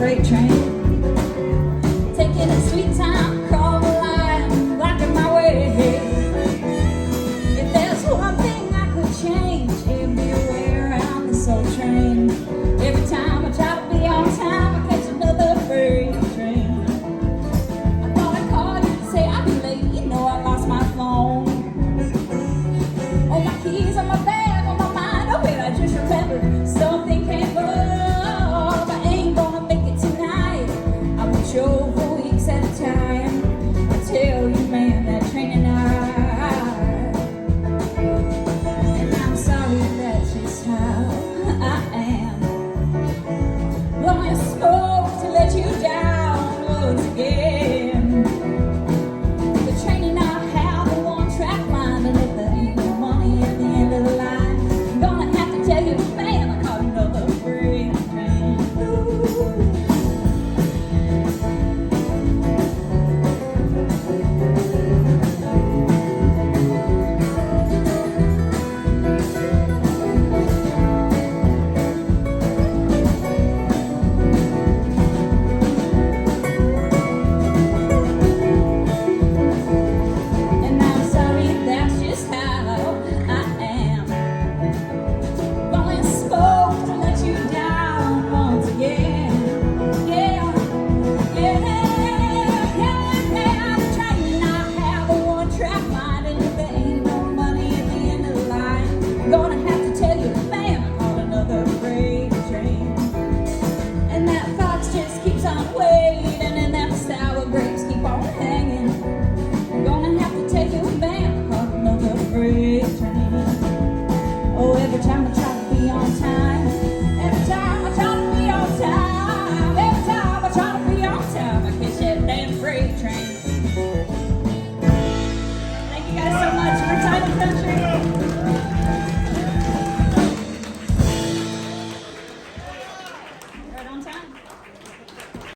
freight train. Taking a sweet time, call the line, blocking my way. If there's one thing I could change, it'd be a way around this old train. Every time I try to be on time, I catch another freight train. I thought I'd call you to say I'd be late, you know I lost my phone. Oh, my keys on my bag, on my mind, oh wait, I just remembered.